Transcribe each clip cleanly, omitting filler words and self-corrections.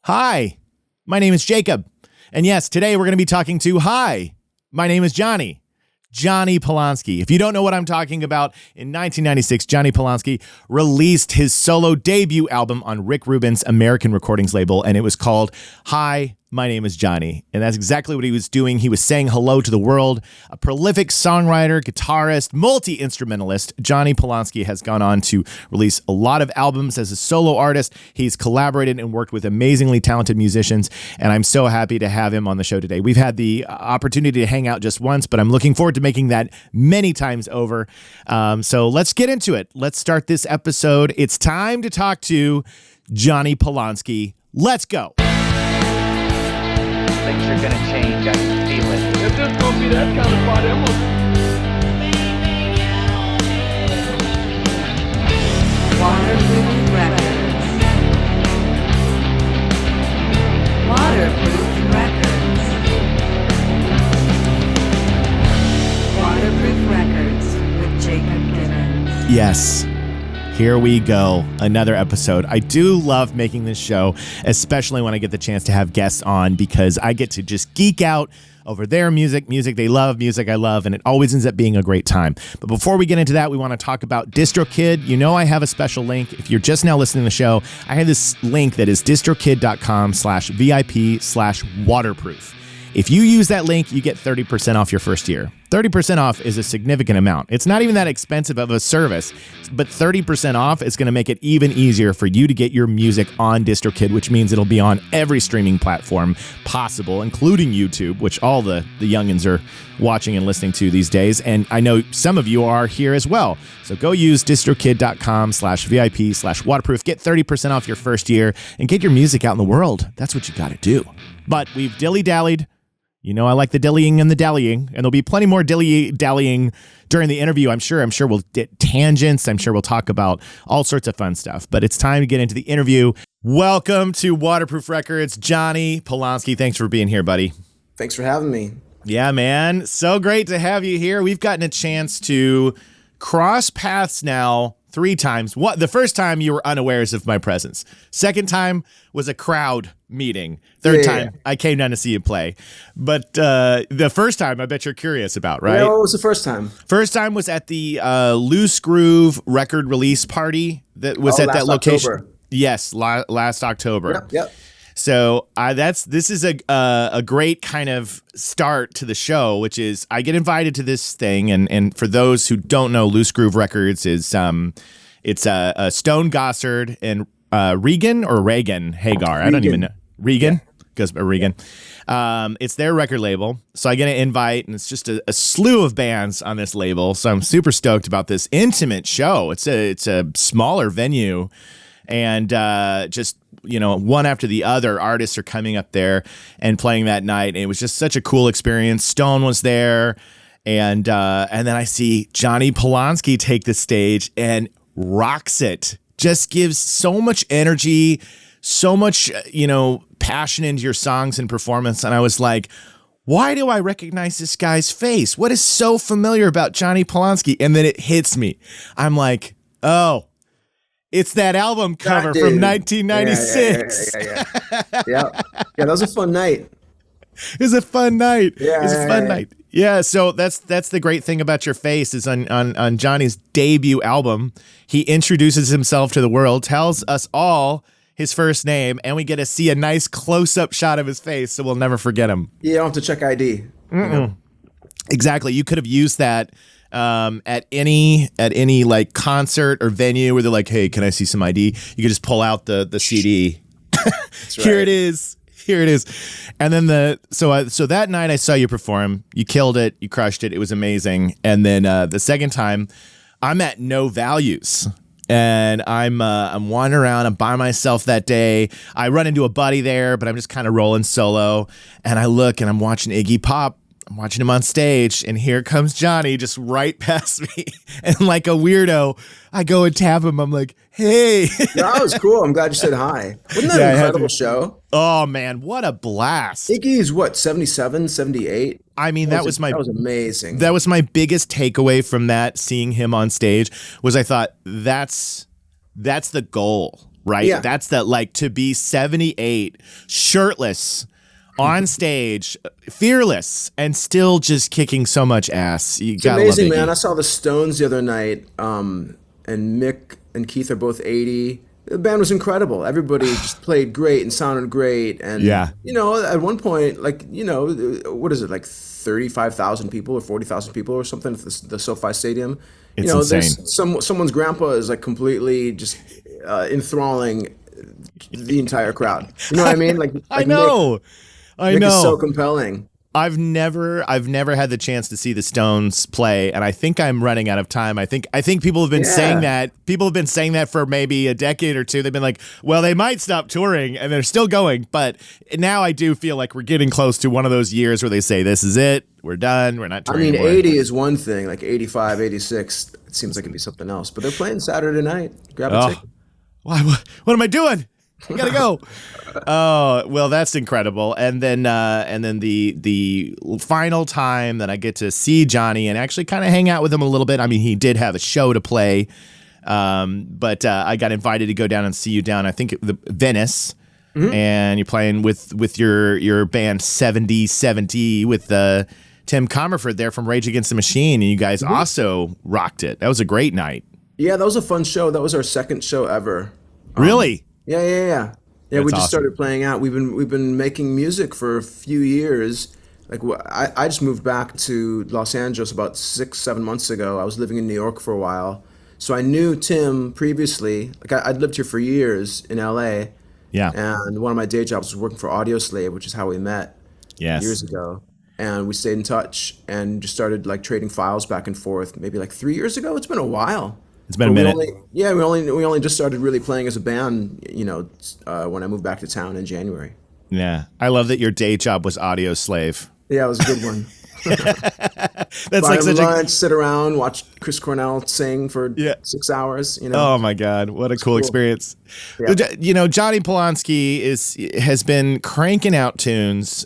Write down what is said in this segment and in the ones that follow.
Hi, my name is Jacob. And yes, today we're going to be talking to Hi, my name is Jonny Polonsky. If you don't know what I'm talking about, in 1996, Jonny Polonsky released his solo debut album on Rick Rubin's American Recordings label, and it was called Hi, My Name is Jonny. And that's exactly what he was doing. He was saying hello to the world. A prolific songwriter, guitarist, multi-instrumentalist, Jonny Polonsky has gone on to release a lot of albums as a solo artist. He's collaborated and worked with amazingly talented musicians, and I'm so happy to have him on the show today. We've had the opportunity to hang out just once, but I'm looking forward to making that many times over. So let's get into it. Let's start this episode. It's time to talk to Jonny Polonsky. Let's go. Things are gonna change, I can feel it. If this gonna be that kind of party, I'm gonna... Waterproof Records. Waterproof Records. Waterproof Records with Jacob Gibbons. Yes. Here we go. Another episode. I do love making this show, especially when I get the chance to have guests on, because I get to just geek out over their music they love, music I love, and it always ends up being a great time. But before we get into that, we want to talk about DistroKid. You know I have a special link. If you're just now listening to the show, I have this link that is distrokid.com/VIP/waterproof. If you use that link, you get 30% off your first year. 30% off is a significant amount. It's not even that expensive of a service, but 30% off is going to make it even easier for you to get your music on DistroKid, which means it'll be on every streaming platform possible, including YouTube, which all the youngins are watching and listening to these days. And I know some of you are here as well. So go use distrokid.com/VIP/waterproof. Get 30% off your first year and get your music out in the world. That's what you got to do. But we've dilly-dallied. You know, I like the dillying and the dallying, and there'll be plenty more dilly-dallying during the interview. I'm sure we'll get tangents. I'm sure we'll talk about all sorts of fun stuff, but it's time to get into the interview. Welcome to Waterproof Records, Jonny Polonsky. Thanks for being here, buddy. Thanks for having me. Yeah, man. So great to have you here. We've gotten a chance to cross paths now 3 times. The first time you were unawares of my presence. Second time was a crowd meeting. Third time I came down to see you play. But the first time I bet you're curious about, right? Yeah, what was the first time? First time was at the Loose Groove record release party that was at that location. October. Yes, last October. Yep. So this is a great kind of start to the show, which is I get invited to this thing, and for those who don't know, Loose Groove Records is it's Stone Gossard and Regan Hagar. I don't even know. Regan goes by Regan. It's their record label, so I get an invite, and it's just a slew of bands on this label. So I'm super stoked about this intimate show. It's a smaller venue, and just, you know, one after the other artists are coming up there and playing that night. And it was just such a cool experience. Stone was there, and then I see Jonny Polonsky take the stage and rocks it. Just gives so much energy, so much, passion into your songs and performance. And I was like, why do I recognize this guy's face? What is so familiar about Jonny Polonsky? And then it hits me. I'm like, oh, it's that album cover from 1996. Yeah, that was a fun night. It was a fun night. Yeah, it was a fun night. Yeah, so that's the great thing about your face is on Jonny's debut album, he introduces himself to the world, tells us all his first name, and we get to see a nice close-up shot of his face, so we'll never forget him. Yeah, you don't have to check ID. You know? Exactly. You could have used that at any like concert or venue where they're like, hey, can I see some ID? You could just pull out the CD. That's right. Here it is. And then so that night I saw you perform. You killed it. You crushed it. It was amazing. And then the second time, I'm at No Values, and I'm wandering around. I'm by myself that day. I run into a buddy there, but I'm just kind of rolling solo. And I look, and I'm watching Iggy Pop. I'm watching him on stage, and here comes Jonny just right past me. And like a weirdo, I go and tap him. I'm like, hey. That was cool. I'm glad you said hi. Wasn't that an incredible show? Oh, man, what a blast. Iggy's what, 77, 78? I mean, that was amazing. That was my biggest takeaway from that, seeing him on stage, was I thought that's the goal. right? Yeah. That's the, like, to be 78, shirtless, on stage, fearless, and still just kicking so much ass. You It's gotta amazing, love Iggy. man. I saw the Stones the other night, and Mick and Keith are both 80. The band was incredible. Everybody just played great and sounded great. And, Yeah. at one point, like, what is it, like 35,000 people or 40,000 people or something at the SoFi Stadium? It's insane. There's someone's grandpa is like completely just enthralling the entire crowd. You know what I mean? Like I know. I Mick know. is so compelling. I've never had the chance to see the Stones play, and I think I'm running out of time. I think people have been saying that. People have been saying that for maybe a decade or two. They've been like, well, they might stop touring, and they're still going. But now I do feel like we're getting close to one of those years where they say, this is it. We're done. We're not touring I mean, anymore. 80 is one thing. Like 85, 86, it seems like it'd be something else. But they're playing Saturday night. Grab a ticket. What am I doing? I gotta go. Oh, well, that's incredible. And then the final time that I get to see Jonny and actually kind of hang out with him a little bit. I mean, he did have a show to play, but I got invited to go down and see you down, I think, Venice. Mm-hmm. And you're playing with your band 70 with Tim Comerford there from Rage Against the Machine, and you guys also rocked it. That was a great night. Yeah, that was a fun show. That was our second show ever. Really? Yeah. Yeah, That's we just awesome. started playing out. We've been making music for a few years. Like I just moved back to Los Angeles about 6-7 months ago. I was living in New York for a while, so I knew Tim previously. Like I'd lived here for years in LA. Yeah. And one of my day jobs was working for Audio Slave, which is how we met years ago. And we stayed in touch and just started like trading files back and forth. Maybe like 3 years ago. It's been a while. It's been a minute. We only just started really playing as a band, when I moved back to town in January. Yeah. I love that your day job was Audio Slave. Yeah, it was a good one. That's Buy like such lunch, sit around, watch Chris Cornell sing for 6 hours. Oh my God, what a cool experience! Yeah. Jonny Polonsky has been cranking out tunes,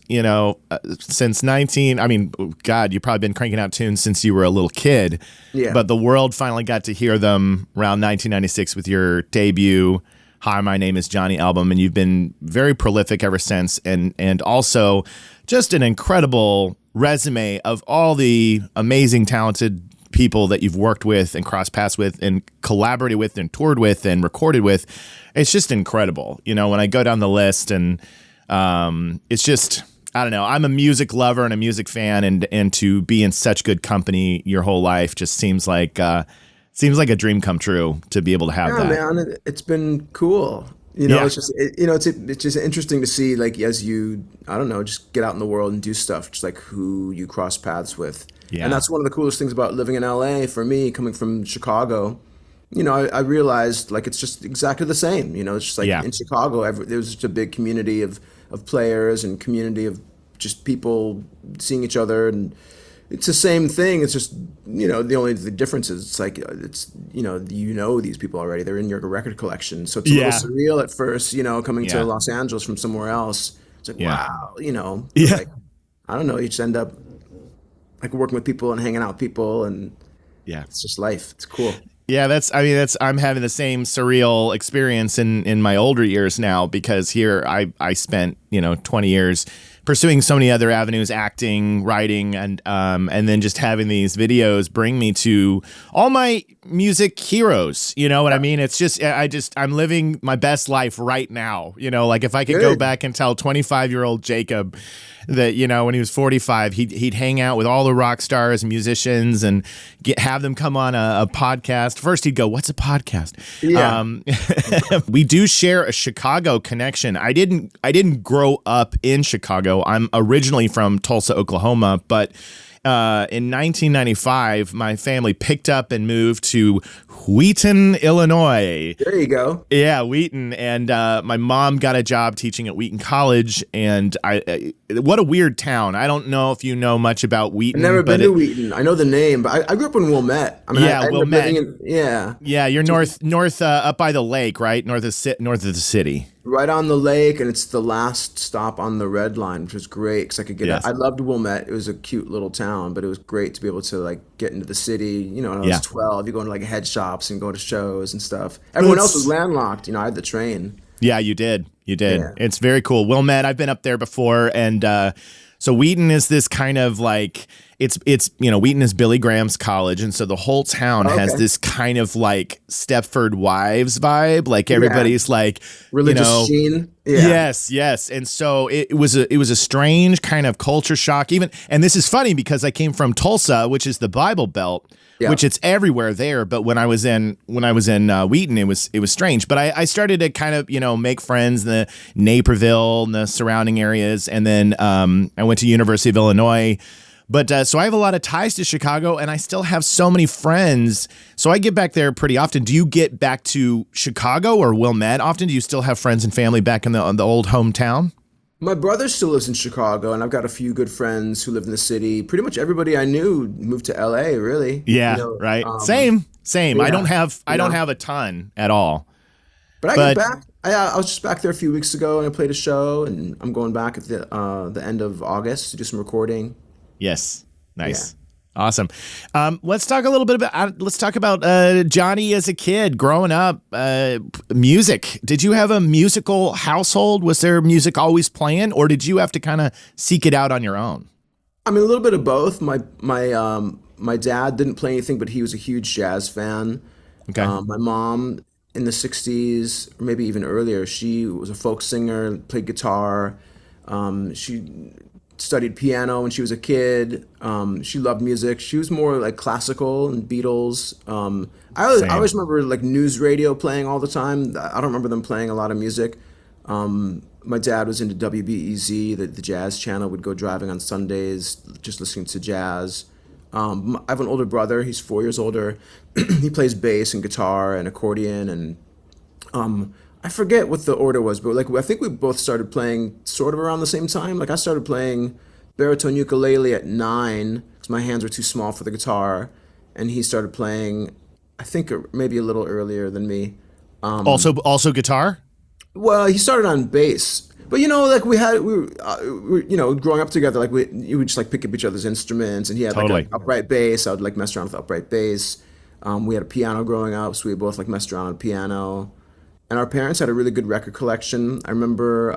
since 19. I mean, God, you've probably been cranking out tunes since you were a little kid. Yeah. But the world finally got to hear them around 1996 with your debut Hi, My Name is Jonny album, and you've been very prolific ever since, and also just an incredible resume of all the amazing, talented people that you've worked with and crossed paths with and collaborated with and toured with and recorded with. It's just incredible. When I go down the list, and it's just, I don't know, I'm a music lover and a music fan, and to be in such good company your whole life just seems like a dream come true to be able to have that. Yeah, man, it's been cool. It's just it's just interesting to see, like, as you, I don't know, just get out in the world and do stuff, just like who you cross paths with. Yeah. And that's one of the coolest things about living in LA for me, coming from Chicago. I realized, like, it's just exactly the same. It's just like in Chicago, there was just a big community of players and community of just people seeing each other, and it's the same thing. It's just, the difference is it's like, these people already. They're in your record collection. So it's a little surreal at first, coming to Los Angeles from somewhere else. It's like, wow, like, I don't know, you just end up like working with people and hanging out with people, and it's just life. It's cool. Yeah, I'm having the same surreal experience in my older years now, because here I spent, 20 years pursuing so many other avenues, acting, writing, and then just having these videos bring me to all my music heroes. You know what I mean? It's just, I'm living my best life right now. Like if I could go back and tell 25-year-old Jacob that, when he was 45, he'd hang out with all the rock stars and musicians and have them come on a podcast. First he'd go, "What's a podcast?" Yeah. We do share a Chicago connection. I didn't grow up in Chicago. I'm originally from Tulsa, Oklahoma, but in 1995, my family picked up and moved to Wheaton, Illinois. There you go. Yeah, Wheaton. And my mom got a job teaching at Wheaton College. And what a weird town. I don't know if you know much about Wheaton. I've never been to Wheaton. I know the name, but I grew up in Wilmette. Wilmette. Yeah. Yeah, you're north up by the lake, right? North of the city. right on the lake, and it's the last stop on the red line, which was great because I could get. Yes. I loved Wilmette. It was a cute little town, but it was great to be able to like get into the city. You know, when I was Yeah. 12, you go into like head shops and go to shows and stuff. Everyone else was landlocked. You know, I had the train. Yeah, you did. You did. Yeah. It's very cool. Wilmette, I've been up there before, and so Wheaton is this kind of like it's Wheaton is Billy Graham's college, and so the whole town has this kind of like Stepford Wives vibe. Like everybody's like Religious sheen. Yeah. Yes. And so it was a strange kind of culture shock. Even, and this is funny because I came from Tulsa, which is the Bible Belt. Yeah. Which it's everywhere there, but when I was in Wheaton, it was strange. But I started to kind of make friends in the Naperville and the surrounding areas, and then I went to University of Illinois. But so I have a lot of ties to Chicago, and I still have so many friends. So I get back there pretty often. Do you get back to Chicago or Wilmette often? Do you still have friends and family back in the old hometown? My brother still lives in Chicago, and I've got a few good friends who live in the city. Pretty much everybody I knew moved to LA, really. Yeah, right. Same. Yeah, I don't have a ton at all. But I get back. I was just back there a few weeks ago, and I played a show, and I'm going back at the end of August to do some recording. Yes, nice. Yeah. Awesome. Let's talk a little bit about Jonny as a kid growing up. Music. Did you have a musical household? Was there music always playing, or did you have to kind of seek it out on your own? I mean, a little bit of both. My dad didn't play anything, but he was a huge jazz fan. Okay. My mom in the '60s, or maybe even earlier, she was a folk singer, played guitar. She studied piano when she was a kid. She loved music. She was more like classical and Beatles. I always remember like news radio playing all the time. I don't remember them playing a lot of music. My dad was into WBEZ, the jazz channel. Would go driving on Sundays, just listening to jazz. I have an older brother. He's 4 years older. He plays bass and guitar and accordion, and I forget what the order was, but like I think we both started playing sort of around the same time. Like I started playing baritone ukulele at 9 because my hands were too small for the guitar, and he started playing, I think maybe a little earlier than me. Also guitar? Well, he started on bass, but like we were growing up together. Like you would just like pick up each other's instruments, and he had like an upright bass. I would like mess around with upright bass. We had a piano growing up, so we both like messed around on piano. And our parents had a really good record collection. I remember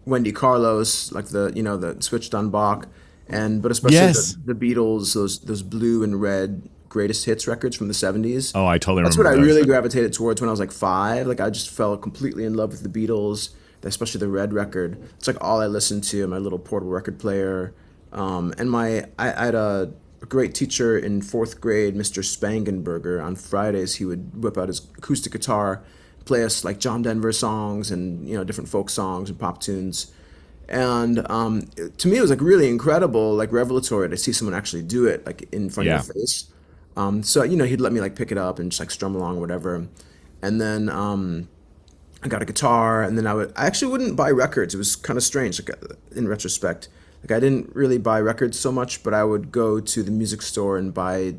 Wendy Carlos, like the Switched on Bach, but especially the Beatles, those blue and red greatest hits records from the '70s. Oh, I totally remember. That's what I really gravitated towards when I was like 5. Like I just fell completely in love with the Beatles, especially the red record. It's like all I listened to in my little portable record player. And I had a great teacher in 4th grade, Mr. Spangenberger. On Fridays, he would whip out his acoustic guitar, play us like John Denver songs and different folk songs and pop tunes. And to me, it was like really incredible, like revelatory to see someone actually do it like in front of your face. So he'd let me like pick it up and just like strum along or whatever. And then I got a guitar, and then I actually wouldn't buy records. It was kind of strange, like in retrospect. Like I didn't really buy records so much, but I would go to the music store and buy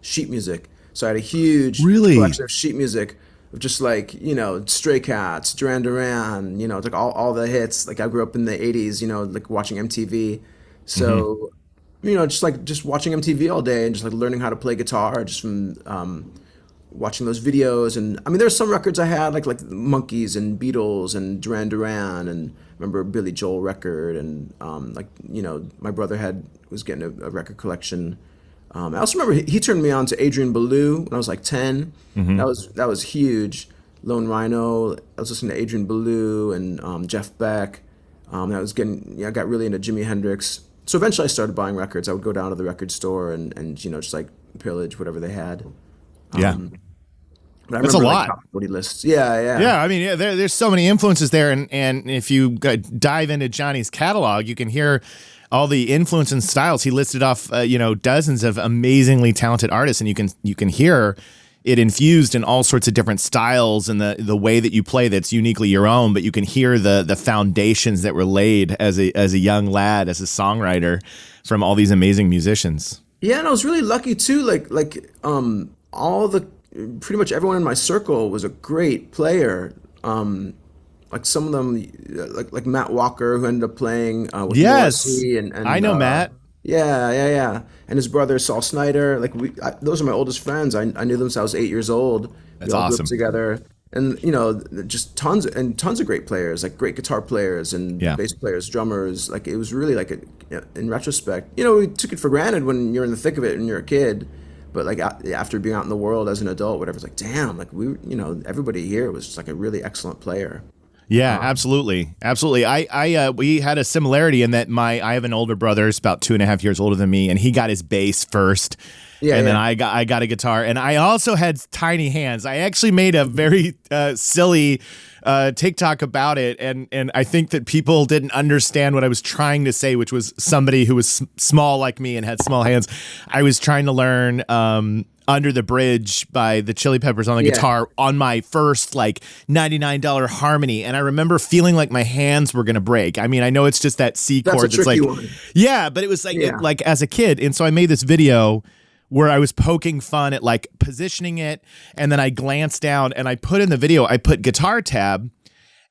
sheet music. So I had a huge collection of sheet music of just like, Stray Cats, Duran Duran, it's like all the hits. Like I grew up in the 80s, like watching MTV. So, just watching MTV all day and just like learning how to play guitar just from watching those videos. And I mean, there were some records I had like the Monkees and Beatles and Duran Duran, and remember Billy Joel record, and my brother was getting a record collection. I also remember he turned me on to Adrian Belew when I was like 10. Mm-hmm. That was huge. Lone Rhino. I was listening to Adrian Belew and Jeff Beck. I got really into Jimi Hendrix. So eventually I started buying records. I would go down to the record store and just like pillage whatever they had. But that's a lot. Top 40 lists. Yeah. Yeah, I mean, there's so many influences there, and if you dive into Jonny's catalog, you can hear all the influence and styles. He listed off, dozens of amazingly talented artists, and you can hear it infused in all sorts of different styles and the way that you play that's uniquely your own. But you can hear the foundations that were laid as a young lad, as a songwriter, from all these amazing musicians. Yeah, and I was really lucky too. Like all the pretty much everyone in my circle was a great player. Like some of them, like Matt Walker, who ended up playing with Yes, Morrissey, and I know Matt. yeah, and his brother Saul Snyder. Like those are my oldest friends. I knew them since I was 8 years old. That's we all grew awesome. up together, and you know, just tons of great players, like great guitar players and Yeah. bass players, drummers. Like it was really like in retrospect, you know, we took it for granted when you're in the thick of it and you're a kid. But like after being out in the world as an adult, whatever, it's like, damn, like you know, everybody here was just like a really excellent player. Yeah, absolutely, absolutely. We had a similarity in that I have an older brother, he's about 2.5 years older than me, and he got his bass first. Yeah, and then yeah. I got a guitar, and I also had tiny hands. I actually made a very silly TikTok about it, and I think that people didn't understand what I was trying to say, which was somebody who was small like me and had small hands. I was trying to learn Under the Bridge by the Chili Peppers on the guitar on my first like $99 harmony, and I remember feeling like my hands were gonna break. I mean, I know it's just that C That's chord a that's like, tricky one. yeah, but it was like like as a kid, and so I made this video where I was poking fun at like positioning it, and then I glanced down and I put in the video, I put guitar tab.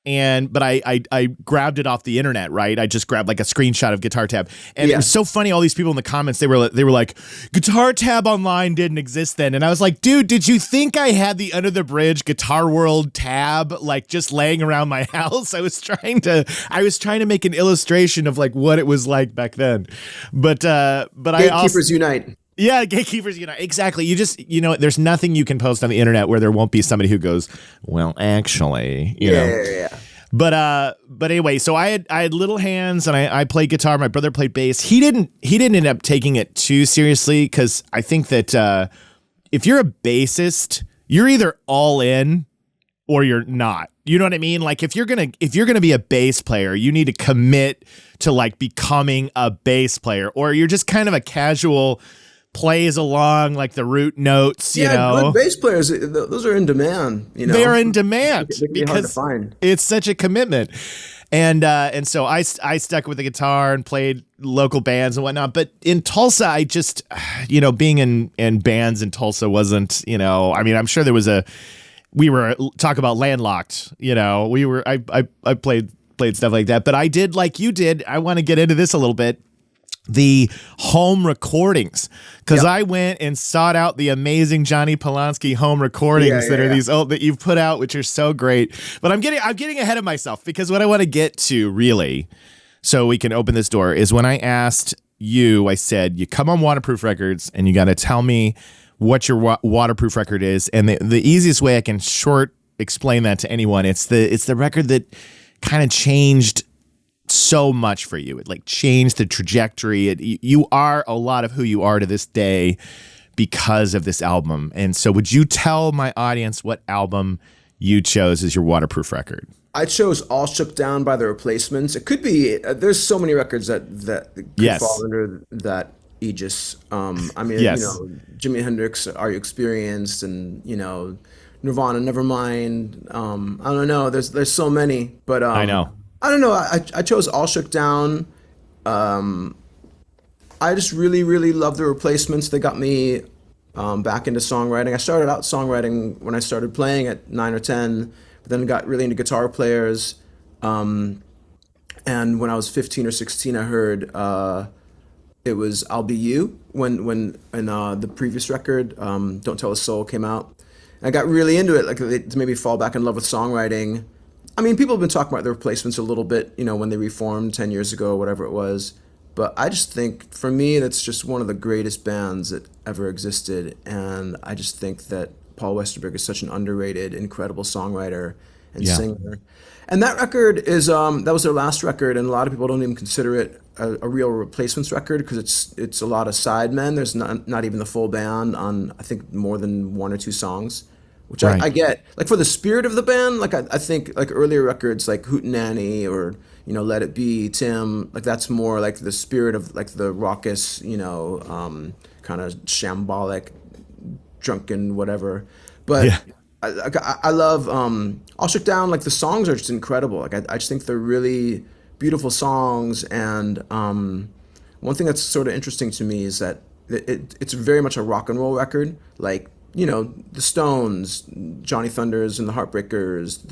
But I grabbed it off the internet, right? I just grabbed like a screenshot of Guitar Tab, and it was so funny. All these people in the comments, they were like, Guitar Tab online didn't exist then, and I was like, dude, did you think I had the Under the Bridge Guitar World tab like just laying around my house? I was trying to make an illustration of like what it was like back then, but I also Gatekeepers unite. yeah, gatekeepers, exactly. There's nothing you can post on the internet where there won't be somebody who goes, well, actually, you know. Yeah. But anyway, so I had little hands and I played guitar. My brother played bass. He didn't end up taking it too seriously because I think that if you're a bassist, you're either all in or you're not. You know what I mean? Like if you're gonna be a bass player, you need to commit to like becoming a bass player, or you're just kind of a casual plays along like the root notes, you know. Good bass players, those are in demand. You know, they are in demand they can be hard to find. it's such a commitment. And so I stuck with the guitar and played local bands and whatnot. But in Tulsa, I just, being in bands in Tulsa wasn't, I mean, I'm sure there was we were talk about landlocked, I played stuff like that. But I did like you did. I want to get into this a little bit. The home recordings, because I went and sought out the amazing Jonny Polonsky home recordings that are these that you've put out, which are so great. But I'm getting ahead of myself, because what I want to get to really, so we can open this door, is when I asked you, I said, you come on Waterproof Records and you got to tell me what your waterproof record is. And the easiest way I can short explain that to anyone, it's the record that kind of changed so much for you. It like changed the trajectory. You are a lot of who you are to this day because of this album. And so would you tell my audience what album you chose as your waterproof record? I chose All Shook Down by The Replacements. It could be, there's so many records that could fall under that aegis. I mean, Jimi Hendrix, Are You Experienced, and, Nirvana, Nevermind. I don't know. There's so many, but I know. I don't know. I chose All Shook Down. I just really, really love The Replacements. They got me back into songwriting. I started out songwriting when I started playing at 9 or 10, but then got really into guitar players. And when I was 15 or 16, I heard it was I'll Be You when the previous record, Don't Tell a Soul, came out. And I got really into it, like to maybe fall back in love with songwriting. I mean, people have been talking about The Replacements a little bit, when they reformed 10 years ago, or whatever it was. But I just think, for me, that's just one of the greatest bands that ever existed. And I just think that Paul Westerberg is such an underrated, incredible songwriter and singer. And that record is, that was their last record, and a lot of people don't even consider it a real Replacements record, because it's a lot of sidemen. There's not even the full band on, I think, more than one or two songs. Which I get, like, for the spirit of the band, like I think like earlier records like Hootenanny or Let It Be, Tim, like that's more like the spirit of like the raucous, kind of shambolic, drunken whatever. But I love All Shook Down. Like the songs are just incredible. Like I just think they're really beautiful songs. And one thing that's sort of interesting to me is that it's very much a rock and roll record. Like the Stones, Johnny Thunders and the Heartbreakers,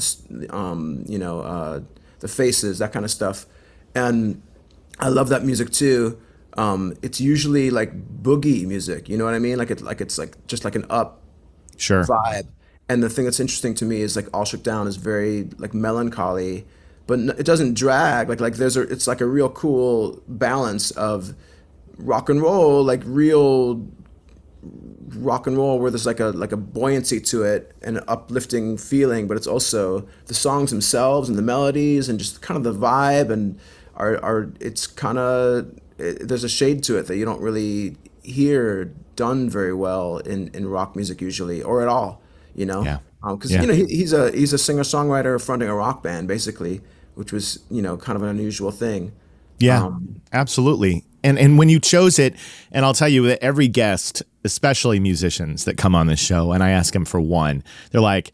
the Faces, that kind of stuff. And I love that music too. It's usually like boogie music, you know what I mean? It's like just like an up Sure. vibe. And the thing that's interesting to me is like All Shook Down is very like melancholy, but it doesn't drag. It's like a real cool balance of rock and roll, like real rock and roll, where there's like a buoyancy to it and an uplifting feeling, but it's also the songs themselves and the melodies and just kind of the vibe and it's kind of, there's a shade to it that you don't really hear done very well in rock music usually, or at all, Yeah. because Yeah. he's a singer-songwriter fronting a rock band basically, which was kind of an unusual thing. Yeah, absolutely. And when you chose it, and I'll tell you that every guest, especially musicians that come on this show, and I ask them for one, they're like,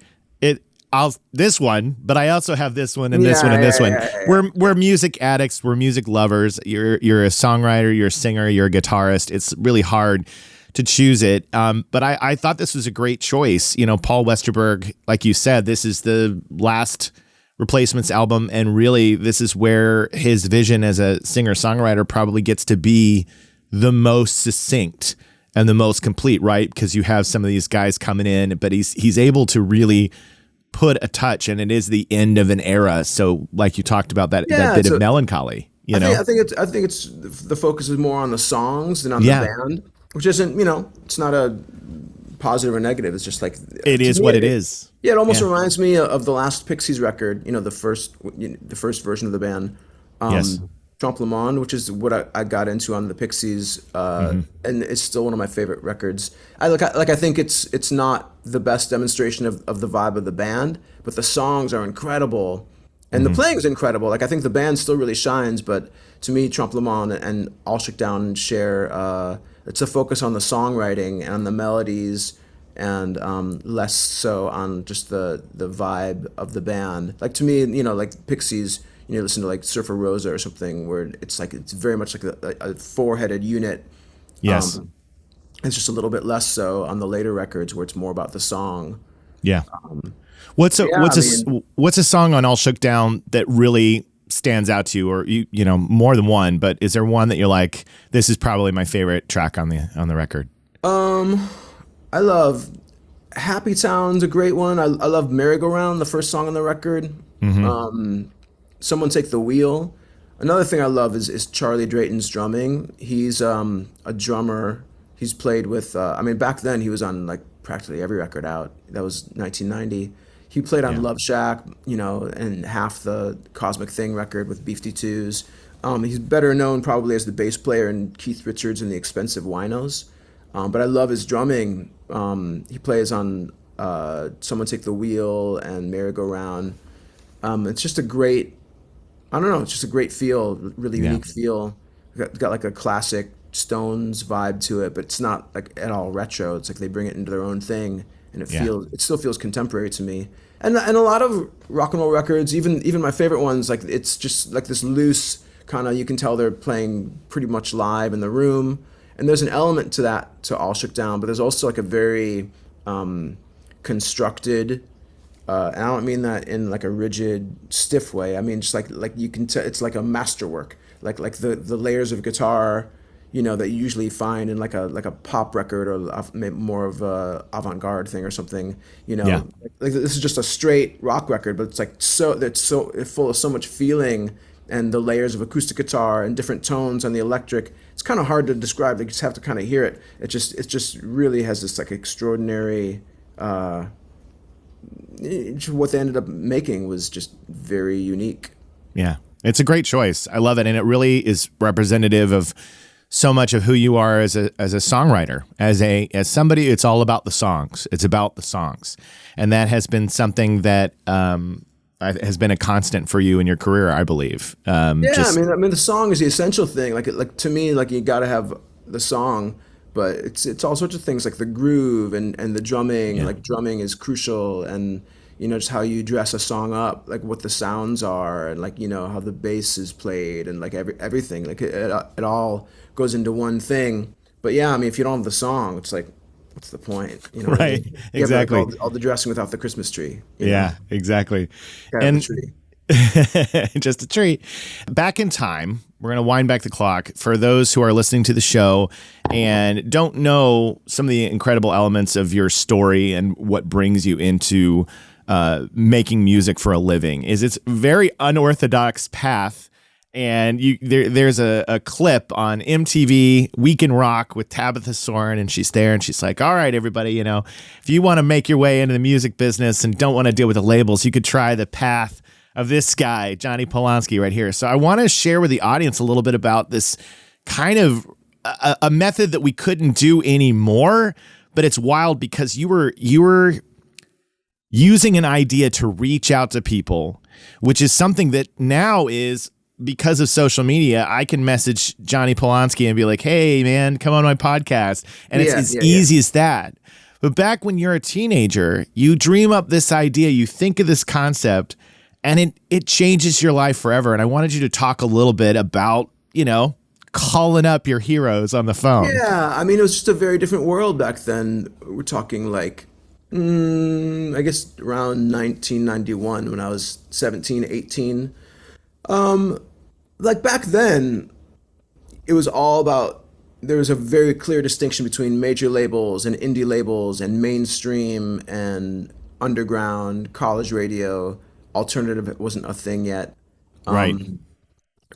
this one, but I also have this one and this one and this one. We're music addicts, we're music lovers. You're a songwriter, you're a singer, you're a guitarist. It's really hard to choose it. But I thought this was a great choice. Paul Westerberg, like you said, this is the last Replacements album, and really this is where his vision as a singer-songwriter probably gets to be the most succinct and the most complete, right? Because you have some of these guys coming in, but he's able to really put a touch, and it is the end of an era. So like you talked about that bit of melancholy, I think it's the focus is more on the songs than on the band, which isn't, it's not a positive or negative. It's just like it is what it is. Yeah, it almost reminds me of the last Pixies record, the first version of the band. Yes. Trompe le Monde, which is what I got into on the Pixies, and it's still one of my favorite records. I think it's not the best demonstration of the vibe of the band, but the songs are incredible, and the playing is incredible. Like I think the band still really shines, but to me, Trompe le Monde and All Shook Down share it's a focus on the songwriting and on the melodies, and less so on just the vibe of the band. Like to me, like Pixies. Listen to like Surfer Rosa or something, where it's very much like a four-headed unit. Yes. It's just a little bit less so on the later records, where it's more about the song. Yeah. What's a song on All Shook Down that really stands out to you, or more than one, but is there one that you're like, this is probably my favorite track on the record? I love Happy Town's a great one. I love Merry-Go-Round, the first song on the record. Someone Take the Wheel. Another thing I love is Charlie Drayton's drumming. He's a drummer. He's played with, back then he was on like practically every record out. That was 1990. He played on Love Shack, and half the Cosmic Thing record with Beefy-Twos. He's better known probably as the bass player in Keith Richards and the Expensive Winos. But I love his drumming. He plays on Someone Take the Wheel and Merry-Go-Round. It's just a great, it's just a great feel, really unique feel. Got like a classic Stones vibe to it, but it's not like at all retro. It's like they bring it into their own thing, and it still feels contemporary to me. And a lot of rock and roll records, even my favorite ones, like it's just like this loose kind of, you can tell they're playing pretty much live in the room. And there's an element to that, to All Shook Down, but there's also like a very constructed, and I don't mean that in like a rigid, stiff way. I mean just like you can tell it's like a masterwork, like the layers of guitar, that you usually find in like a pop record or more of a avant-garde thing or something. Like this is just a straight rock record, but it's like it's full of so much feeling, and the layers of acoustic guitar and different tones on the electric. It's kind of hard to describe. You just have to kind of hear it. It just really has this like extraordinary. What they ended up making was just very unique. Yeah, it's a great choice. I love it, and it really is representative of so much of who you are as a songwriter, as somebody. It's all about the songs. It's about the songs, and that has been something that has been a constant for you in your career, I believe. I mean, the song is the essential thing. Like to me, like you got to have the song. But it's all sorts of things like the groove and the drumming. Yeah. Like drumming is crucial, and just how you dress a song up, like what the sounds are, and like how the bass is played, and like everything. Like it all goes into one thing. But yeah, I mean, if you don't have the song, it's like what's the point? You know what I Right. mean? Exactly. Like all the dressing without the Christmas tree. Yeah, exactly. Kind of And a tree. just a treat. Back in time, we're going to wind back the clock for those who are listening to the show and don't know some of the incredible elements of your story and what brings you into making music for a living. Is it's a very unorthodox path. And there's a clip on MTV Week in Rock with Tabitha Soren, and she's there, and she's like, "All right, everybody, you know, if you want to make your way into the music business and don't want to deal with the labels, you could try the path of this guy, Jonny Polonsky, right here." So I want to share with the audience a little bit about this kind of a method that we couldn't do anymore, but it's wild because you were using an idea to reach out to people, which is something that now is, because of social media, I can message Jonny Polonsky and be like, "Hey, man, come on my podcast." And it's as easy as that. But back when you're a teenager, you dream up this idea, you think of this concept, and it changes your life forever. And I wanted you to talk a little bit about, you know, calling up your heroes on the phone. Yeah, I mean, it was just a very different world back then. We're talking like, I guess around 1991 when I was 17, 18. Like back then, it was all about, there was a very clear distinction between major labels and indie labels and mainstream and underground, college radio. Alternative wasn't a thing yet. Right.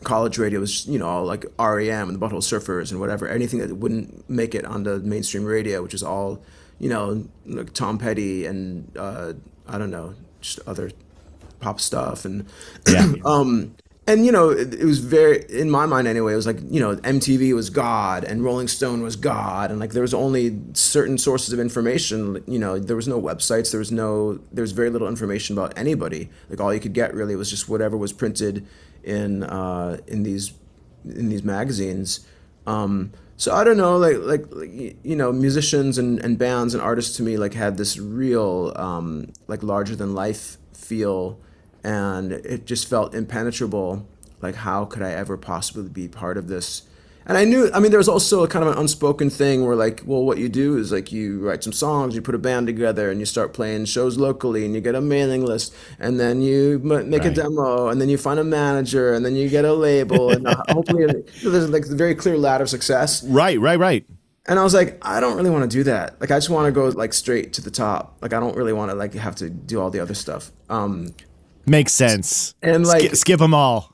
College radio was, you know, all like REM and the Butthole Surfers and whatever, anything that wouldn't make it onto mainstream radio, which is all, you know, like Tom Petty and I don't know, just other pop stuff. And Yeah. and you know, it was very, in my mind anyway, it was like, you know, MTV was God and Rolling Stone was God, and like there was only certain sources of information. You know, there was no websites, there was very little information about anybody. Like all you could get really was just whatever was printed in these magazines. So I don't know, like you know, musicians and bands and artists to me like had this real like larger than life feel. And it just felt impenetrable. Like, how could I ever possibly be part of this? And I knew, I mean, there was also a kind of an unspoken thing where like, well, what you do is like you write some songs, you put a band together and you start playing shows locally and you get a mailing list and then you make a demo and then you find a manager and then you get a label and hopefully there's like a very clear ladder of success. Right. And I was like, I don't really want to do that. Like, I just want to go like straight to the top. Like, I don't really want to like have to do all the other stuff. Makes sense. And like skip them all.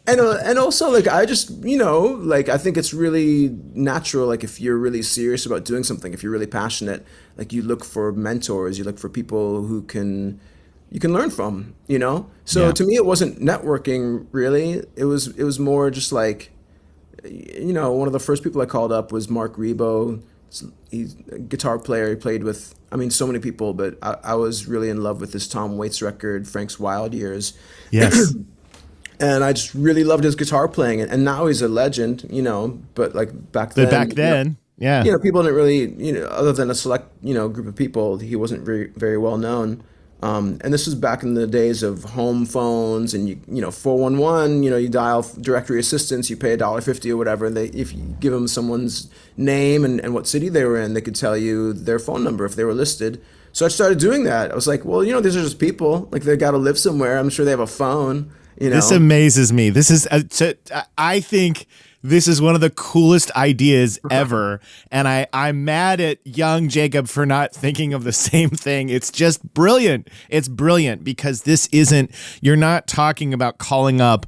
and also like I just, you know, like I think it's really natural, like if you're really serious about doing something, if you're really passionate, like you look for mentors, you look for people who you can learn from, you know. So to me it wasn't networking really. It was more just like, you know, one of the first people I called up was Mark Rebo. He's a guitar player. He played with, I mean, so many people, but I was really in love with this Tom Waits record, Frank's Wild Years. Yes. And I just really loved his guitar playing. And now he's a legend, you know, but like back then, yeah. You know, people didn't really, you know, other than a select, you know, group of people, he wasn't very, very well known. And this was back in the days of home phones and, you know, 411, you know, you dial directory assistance, you pay $1.50 or whatever. And if you give them someone's name and what city they were in, they could tell you their phone number if they were listed. So I started doing that. I was like, well, you know, these are just people. Like, they got to live somewhere. I'm sure they have a phone, you know. This amazes me. This is, I think this is one of the coolest ideas ever. And I'm mad at young Jacob for not thinking of the same thing. It's just brilliant. It's brilliant because you're not talking about calling up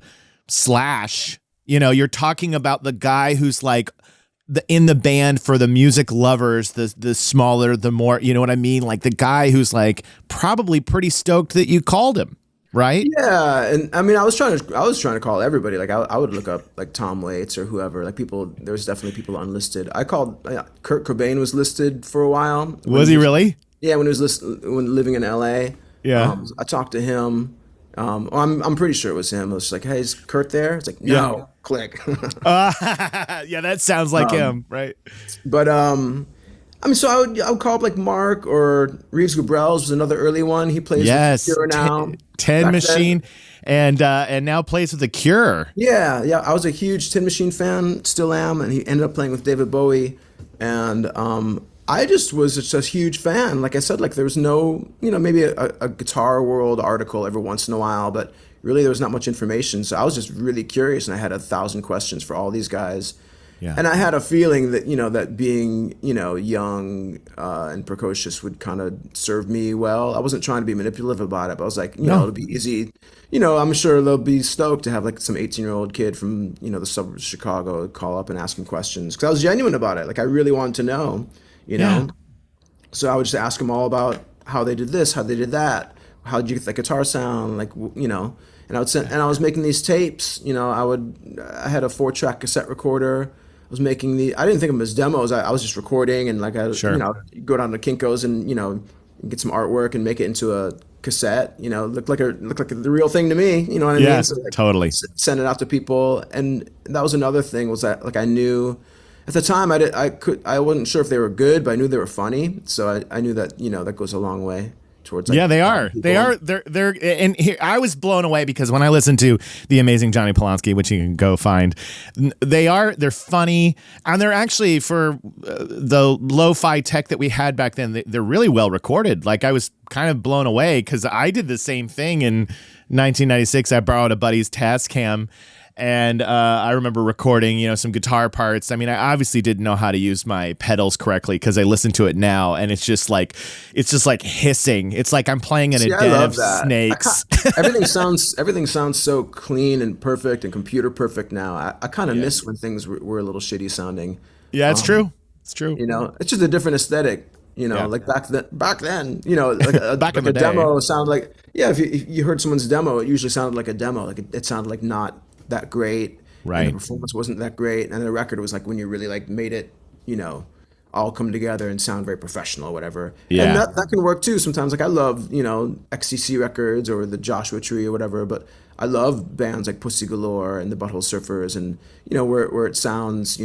Slash. You know, you're talking about the guy who's like in the band for the music lovers, the smaller, the more, you know what I mean? Like the guy who's like probably pretty stoked that you called him. Right? Yeah, and I mean, I was trying to call everybody. Like, I would look up like Tom Waits or whoever. Like people, there's definitely people unlisted. I called Kurt Cobain was listed for a while. Was he really? Yeah, when he was when living in LA. Yeah, I talked to him. I'm pretty sure it was him. I was just like, hey, is Kurt there? It's like, no, yeah. Click. Yeah, that sounds like him, right? But I mean, so I would call up like Mark or Reeves Gabrels was another early one. He plays with The Cure now. 10 Machine, and now plays with The Cure. Yeah. I was a huge 10 Machine fan, still am, and he ended up playing with David Bowie. And I just was just a huge fan. Like I said, like there was no, maybe a Guitar World article every once in a while, but really there was not much information. So I was just really curious, and I had 1,000 questions for all these guys. Yeah. And I had a feeling that, that being, young and precocious would kind of serve me well. I wasn't trying to be manipulative about it, but I was like, No. it'll be easy. I'm sure they'll be stoked to have like some 18-year-old kid from, the suburbs of Chicago call up and ask him questions. Because I was genuine about it. Like I really wanted to know, Yeah. So I would just ask them all about how they did this, how they did that, how did you get that guitar sound, like and I would send, and I was making these tapes. I had a 4-track cassette recorder. I was making I didn't think of them as demos. I was just recording, and like Sure. go down to Kinko's and get some artwork and make it into a cassette. Look like the real thing to me. You know what I mean? Yes, So, like, totally. send it out to people, and that was another thing, was that like I knew. At the time, I wasn't sure if they were good, but I knew they were funny. So I knew that that goes a long way towards. Like, Yeah, they are. people. They are. They're. And here, I was blown away because when I listened to the amazing Jonny Polonsky, which you can go find, they're funny, and they're actually, for the lo-fi tech that we had back then, they're really well recorded. Like I was kind of blown away because I did the same thing in 1996. I borrowed a buddy's Tascam. And I remember recording, some guitar parts. I mean, I obviously didn't know how to use my pedals correctly because I listen to it now, and it's just like hissing. It's like I'm playing in a I den love of that. snakes. Everything sounds so clean and perfect and computer perfect now. I kind of miss when things were a little shitty sounding. Yeah, it's true. It's true. It's just a different aesthetic. Yeah. Like back then, like a, Back in like the a demo day. sounded like, if you heard someone's demo, it usually sounded like a demo. Like it sounded like not that great. Right. And the performance wasn't that great. And the record was like when you really like made it, all come together and sound very professional or whatever. Yeah. And that can work too sometimes. Like I love, XCC Records or the Joshua Tree or whatever, but I love bands like Pussy Galore and the Butthole Surfers, and where it sounds,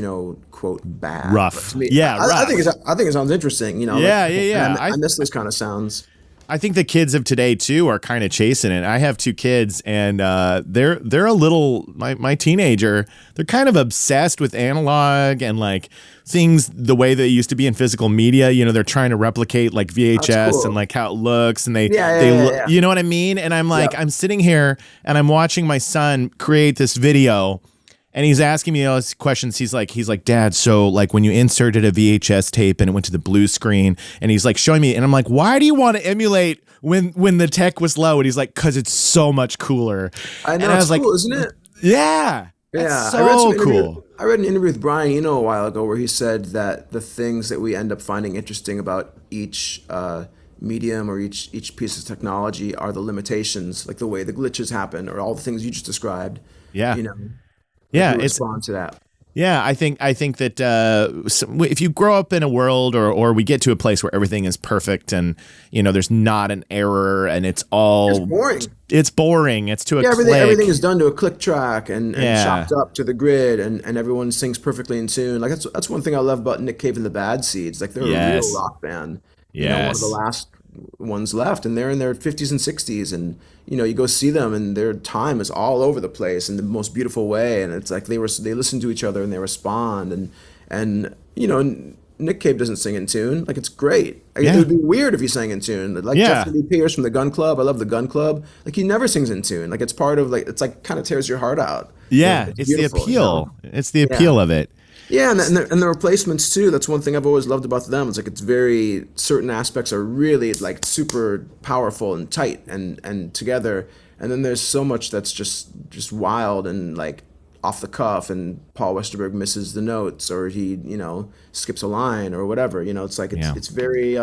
quote, bad. Rough. But to me, Yeah, I rough. think it sounds interesting, Yeah, yeah. and I miss those kind of sounds. I think the kids of today too are kind of chasing it. I have 2 kids, and they're a little, my teenager, they're kind of obsessed with analog and like things the way they used to be in physical media. They're trying to replicate like VHS That's cool. and like how it looks, and they Yeah. you know what I mean? And I'm like, I'm sitting here and I'm watching my son create this video. And he's asking me all these questions. He's like, Dad, so like when you inserted a VHS tape and it went to the blue screen, and he's like showing me, and I'm like, why do you want to emulate when the tech was low? And he's like, because it's so much cooler. I know, and I was it's like, cool, isn't it? Yeah. Yeah, That's I read so some cool. I read an interview with Brian Eno a while ago where he said that the things that we end up finding interesting about each medium or each piece of technology are the limitations, like the way the glitches happen or all the things you just described. Yeah. Yeah, it's respond to that. Yeah, I think that if you grow up in a world or we get to a place where everything is perfect and there's not an error and it's all It's boring. It's boring. It's to a click. Everything is done to a click track and Yeah. chopped up to the grid, and everyone sings perfectly in tune. Like that's one thing I love about Nick Cave and the Bad Seeds. Like they're a Yes. real rock band. One Yes. of the last ones left, and they're in their 50s and 60s, and you go see them, and their time is all over the place in the most beautiful way, and it's like they listen to each other and they respond, and Nick Cave doesn't sing in tune. Like it's great. Yeah. It would be weird if he sang in tune. Like Yeah. Jeff Lee Pierce from the Gun Club. I love the Gun Club. Like he never sings in tune. Like it's part of it's like kind of tears your heart out. Yeah, it's the beautiful, appeal. It's the appeal of it. Yeah, and the replacements too. That's one thing I've always loved about them. It's like it's very certain aspects are really like super powerful and tight and together. And then there's so much that's just wild and like off the cuff. And Paul Westerberg misses the notes, or he skips a line or whatever. It's like it's very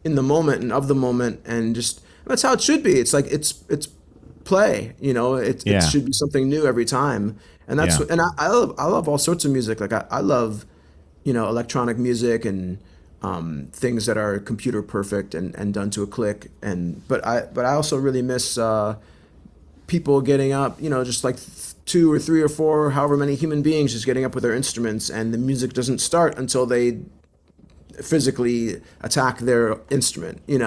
in the moment and of the moment, and just that's how it should be. It's like it's play. It should be something new every time. And that's and I love all sorts of music. Like I love, electronic music and things that are computer perfect and done to a click. But I also really miss people getting up, just like 2 or 3 or 4, however many human beings just getting up with their instruments, and the music doesn't start until they physically attack their instrument. Yeah,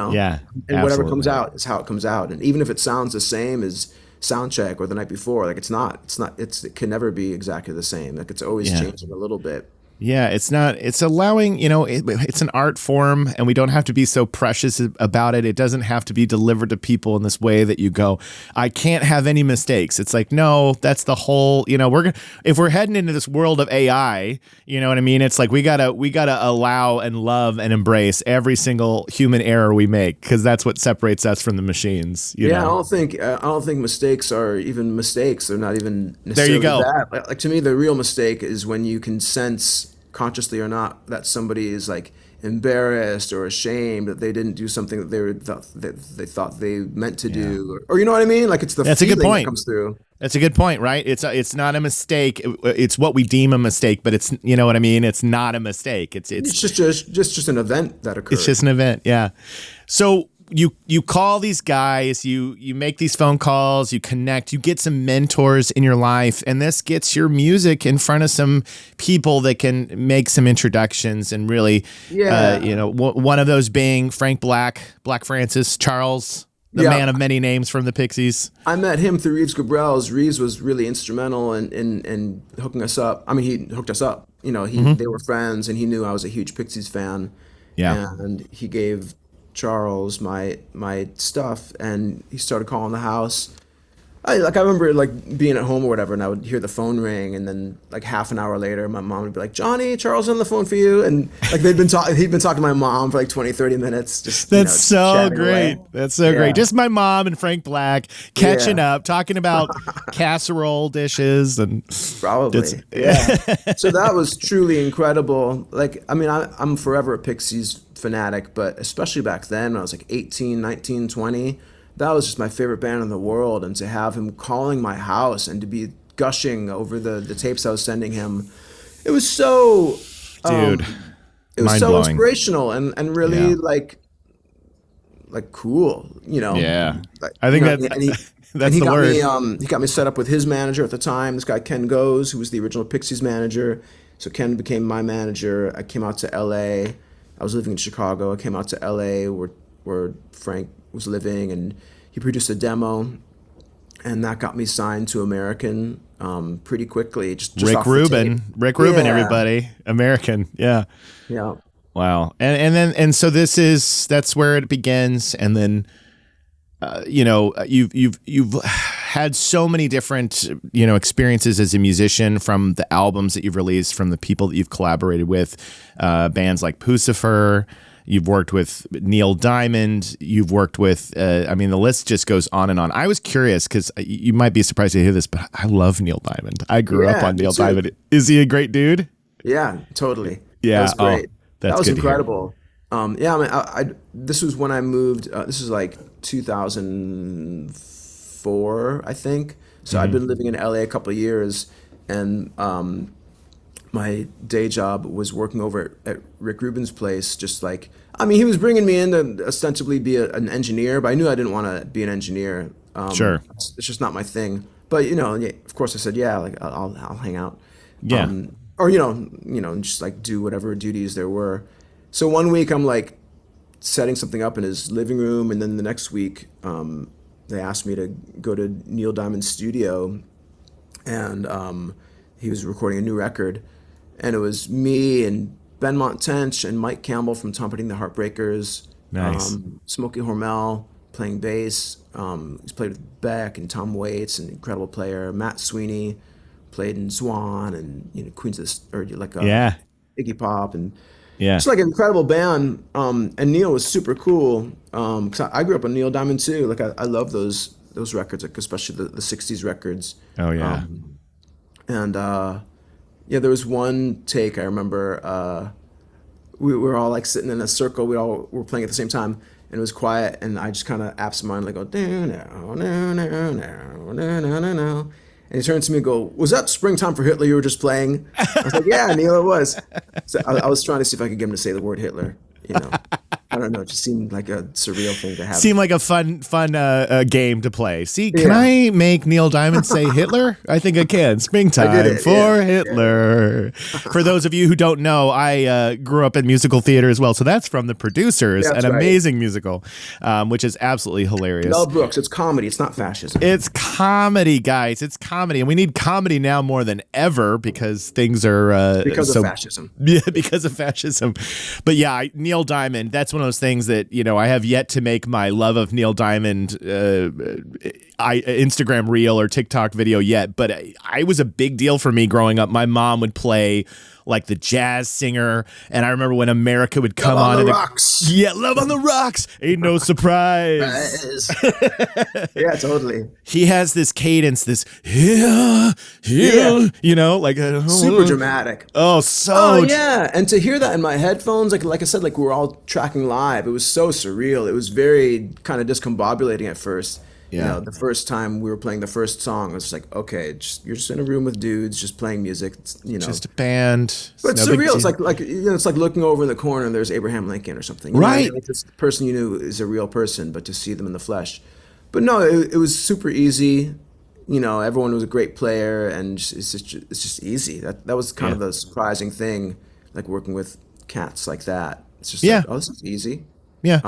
and whatever absolutely. comes out is how it comes out. And even if it sounds the same as sound check or the night before, like it can never be exactly the same. Like it's always changing a little bit. Yeah, it's not, it's allowing, you know, it's an art form and we don't have to be so precious about it. It doesn't have to be delivered to people in this way that you go, I can't have any mistakes. It's like, no, that's the whole, you know, if we're heading into this world of AI, you know what I mean? It's like, we gotta allow and love and embrace every single human error we make, because that's what separates us from the machines. You know? I don't think mistakes are even mistakes. They're not even necessarily There you go. bad. Like to me, the real mistake is when you can sense, consciously or not, that somebody is like embarrassed or ashamed that they didn't do something that they thought they meant to do, or you know what I mean? Like it's the That's a good feeling point. that comes through. That's a good point, right? It's not a mistake. It's what we deem a mistake, but it's, you know what I mean? It's not a mistake. It's just an event that occurred. It's just an event, yeah. So you call these guys, you make these phone calls, you connect, you get some mentors in your life, and this gets your music in front of some people that can make some introductions and really, you know, one of those being Frank Black Francis, Charles, the man of many names from the Pixies. I met him through Reeves Gabrels. Reeves was really instrumental in hooking us up. I mean, he hooked us up. You know, they were friends, and he knew I was a huge Pixies fan. Yeah, and he gave Charles my stuff, and he started calling the house. I remember like being at home or whatever, and I would hear the phone ring, and then like half an hour later my mom would be like, Johnny, Charles on the phone for you. And like he'd been talking to my mom for like 20-30 minutes. Just that's so great. Away. That's so great. Just my mom and Frank Black catching up, talking about casserole dishes and probably so that was truly incredible. Like, I mean, I'm forever a Pixies fanatic, but especially back then when I was like 18, 19, 20, that was just my favorite band in the world. And to have him calling my house and to be gushing over the tapes I was sending him, it was so, dude, it was so inspirational and really like cool, you know? Yeah. Like, I think that's the word. He got me set up with his manager at the time, this guy Ken Goes, who was the original Pixies manager. So Ken became my manager. I came out to LA. I was living in Chicago. I came out to LA where Frank was living, and he produced a demo, and that got me signed to American pretty quickly. Just Rick Rubin, everybody, American, yeah. Wow, and so that's where it begins, and then you know, you've had so many different, you know, experiences as a musician, from the albums that you've released, from the people that you've collaborated with, bands like Pucifer. You've worked with Neil Diamond. You've worked with, I mean, the list just goes on and on. I was curious because you might be surprised to hear this, but I love Neil Diamond. I grew up on Neil Diamond. Is he a great dude? Yeah, totally. Yeah, that was great. That was incredible. I mean, this was when I moved. This was like 2004, I think. So I'd been living in LA a couple of years, and my day job was working over at Rick Rubin's place. Just like, I mean, he was bringing me in to ostensibly be an engineer, but I knew I didn't want to be an engineer. Sure, it's just not my thing. But you know, of course, I said, yeah, like I'll hang out. Yeah, or you know, just like do whatever duties there were. So one week I'm like setting something up in his living room, and then the next week they asked me to go to Neil Diamond's studio, and he was recording a new record. And it was me and Benmont Tench and Mike Campbell from Tom Petty and the Heartbreakers. Nice. Smokey Hormel playing bass. He's played with Beck and Tom Waits, an incredible player. Matt Sweeney played in Swan and Queens of the, or like Iggy Pop, and it's like an incredible band. And Neil was super cool because I grew up on Neil Diamond too. Like I love those records, like especially the '60s records. Oh yeah. Yeah, there was one take I remember. We were all like sitting in a circle. We all were playing at the same time, and it was quiet. And I just kind of absentmindedly go, no. And he turned to me and go, "Was that Springtime for Hitler you were just playing?" I was like, "Yeah, Neil, it was." So I was trying to see if I could get him to say the word Hitler, you know. I don't know. It just seemed like a surreal thing to have. Seemed like a fun game to play. See, can Yeah. I make Neil Diamond say Hitler? I think I can. Springtime I did it, for yeah. Hitler. For those of you who don't know, I grew up in musical theater as well. So that's from The Producers, That's an right. amazing musical, which is absolutely hilarious. Mel Brooks. It's comedy. It's not fascism. It's comedy, guys. It's comedy, and we need comedy now more than ever because things are Because of fascism. Yeah, because of fascism. But yeah, Neil Diamond. That's one of those things that I have yet to make my love of Neil Diamond Instagram reel or TikTok video yet. But I was a big deal for me growing up. My mom would play like the jazz singer, and I remember when America would come Love on on the and Rocks. yeah, Love on the Rocks. Ain't no surprise. Yeah, totally. He has this cadence, this yeah, like Super dramatic. Oh, so Oh yeah, and to hear that in my headphones, like I said, like we were all tracking live. It was so surreal. It was very kind of discombobulating at first. Yeah. The first time we were playing the first song, it was just like, okay, you're just in a room with dudes, just playing music. It's, just a band. but it's no big surreal. It's deal. like it's like looking over in the corner and there's Abraham Lincoln or something. You know what I Right. mean? Like this person you knew is a real person, but to see them in the flesh. But no, it was super easy. Everyone was a great player, and it's just easy. That was kind of the surprising thing, like working with cats like that. It's just like, oh, this is easy. Yeah.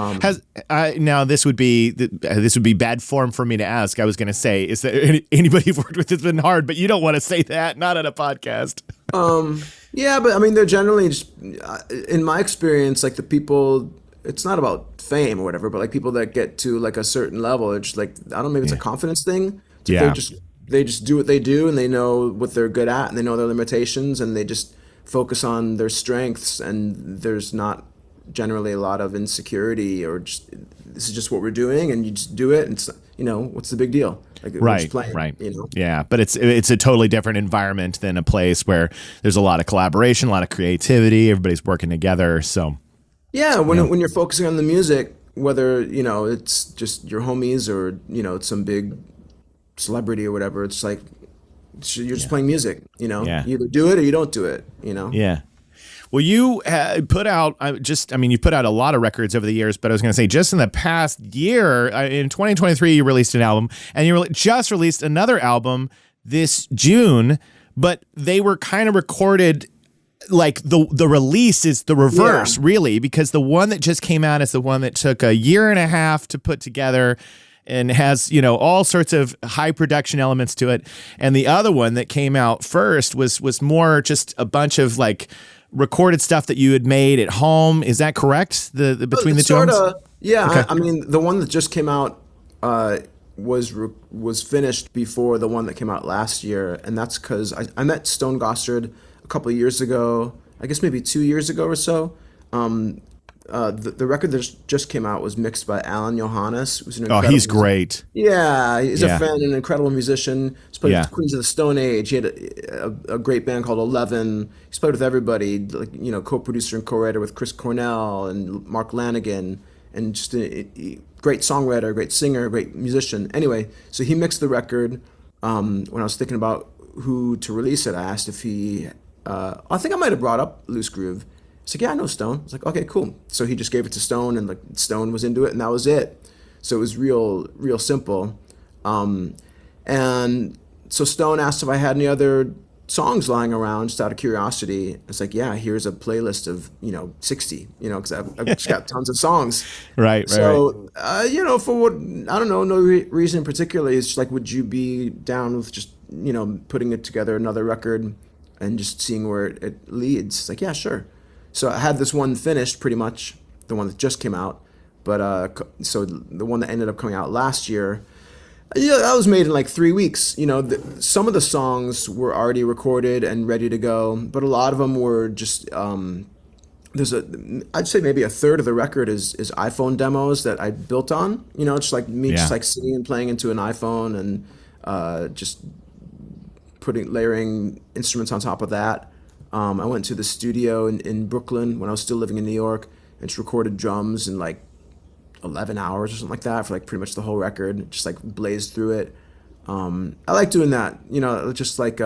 Now this would be bad form for me to ask. I was going to say, is there anybody you've worked with that's been hard, but you don't want to say that, not on a podcast. Yeah, but I mean, they're generally just, in my experience, like the people. It's not about fame or whatever, but like people that get to like a certain level, it's just like I don't know, maybe it's a confidence thing. It's like Yeah. they just do what they do, and they know what they're good at, and they know their limitations, and they just focus on their strengths, and there's not generally a lot of insecurity or just this is just what we're doing, and you just do it, and it's, what's the big deal? Like we're just playing, Right. Yeah, but it's a totally different environment than a place where there's a lot of collaboration, a lot of creativity, everybody's working together. So Yeah, when you're focusing on the music, whether it's just your homies or it's some big celebrity or whatever, it's like you're just playing music. Yeah. You either do it or you don't do it. yeah. Well, you put out you put out a lot of records over the years, but I was going to say just in the past year, in 2023, you released an album, and you just released another album this June, but they were kind of recorded. Like the release is the reverse, really, because the one that just came out is the one that took a year and a half to put together and has, all sorts of high production elements to it. And the other one that came out first was more just a bunch of like recorded stuff that you had made at home. Is that correct? The between the two albums? Yeah, Okay. I mean, the one that just came out was finished before the one that came out last year, and that's because I met Stone Gossard a couple of years ago, I guess maybe 2 years ago or so. The record that just came out was mixed by Alan Johannes, who's an incredible He's great. Yeah, he's Yeah. a fan and an incredible musician. He's played Yeah. with Queens of the Stone Age. He had a great band called 11. He's played with everybody, like co-producer and co-writer with Chris Cornell and Mark Lanigan, and just a great songwriter, great singer, great musician. Anyway, so he mixed the record. When I was thinking about who to release it, I asked if he. I think I might have brought up Loose Groove. He's like, yeah, I know Stone. I was like, okay, cool. So he just gave it to Stone, and like Stone was into it, and that was it. So it was real simple. And so Stone asked if I had any other songs lying around, just out of curiosity. It's like, yeah, here's a playlist of 60, because I've just got tons of songs. Right. So for what I don't know, no reason particularly. It's just like, would you be down with just putting it together another record and just seeing where it leads? It's like, yeah, sure. So I had this one finished pretty much, the one that just came out, but so the one that ended up coming out last year, that was made in like 3 weeks. Some of the songs were already recorded and ready to go, but a lot of them were just I'd say maybe a third of the record is iPhone demos that I built on. Just like me, just like sitting and playing into an iPhone and just layering instruments on top of that. I went to the studio in Brooklyn when I was still living in New York, and just recorded drums in like 11 hours or something like that for like pretty much the whole record. Just like blazed through it. I like doing that. Just like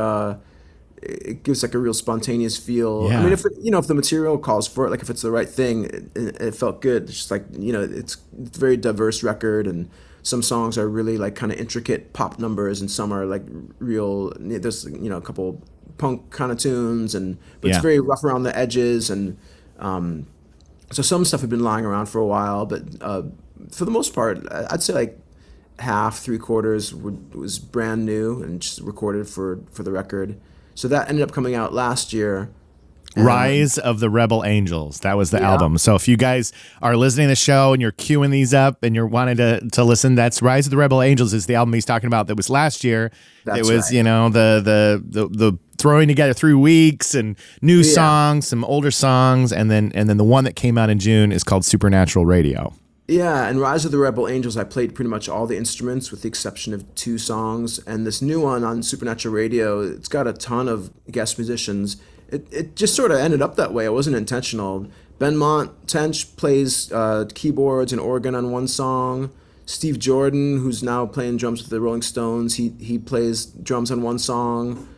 it gives like a real spontaneous feel. Yeah. I mean, if if the material calls for it, like if it's the right thing, it felt good. It's just like it's a very diverse record, and some songs are really like kind of intricate pop numbers, and some are like real. There's a couple punk kind of tunes, but it's very rough around the edges, and so some stuff had been lying around for a while, but for the most part, I'd say like half, three quarters was brand new and just recorded for the record. So that ended up coming out last year. Rise of the Rebel Angels. That was the album. So if you guys are listening to the show and you're queuing these up and you're wanting to listen, that's Rise of the Rebel Angels is the album he's talking about that was last year. That's it was, right. the throwing together 3 weeks and new songs, some older songs, and then the one that came out in June is called Supernatural Radio. Yeah, and Rise of the Rebel Angels, I played pretty much all the instruments with the exception of 2 songs. And this new one on Supernatural Radio, it's got a ton of guest musicians. It just sort of ended up that way. It wasn't intentional. Benmont Tench plays keyboards and organ on one song. Steve Jordan, who's now playing drums with the Rolling Stones, he plays drums on one song.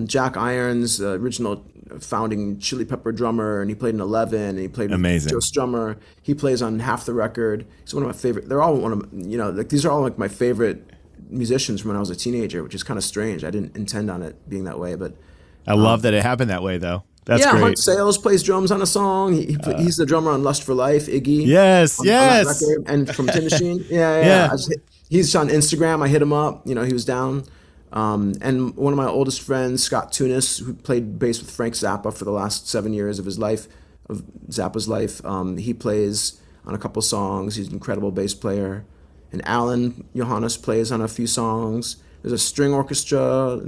Jack Irons, original founding Chili Pepper drummer, and he played in 11, and he played with Joe Strummer. He plays on half the record. He's one of my favorite. They're all one of like these are all like my favorite musicians from when I was a teenager, which is kind of strange. I didn't intend on it being that way, but I love that it happened that way, though. That's great. Hunt Sales plays drums on a song. He's the drummer on Lust for Life, Iggy. Yes, on that record, and from Tin Machine. Yeah. He's on Instagram. I hit him up. He was down. And one of my oldest friends, Scott Tunis, who played bass with Frank Zappa for the last 7 years of his life, of Zappa's life, he plays on a couple songs. He's an incredible bass player. And Alan Johannes plays on a few songs. There's a string orchestra.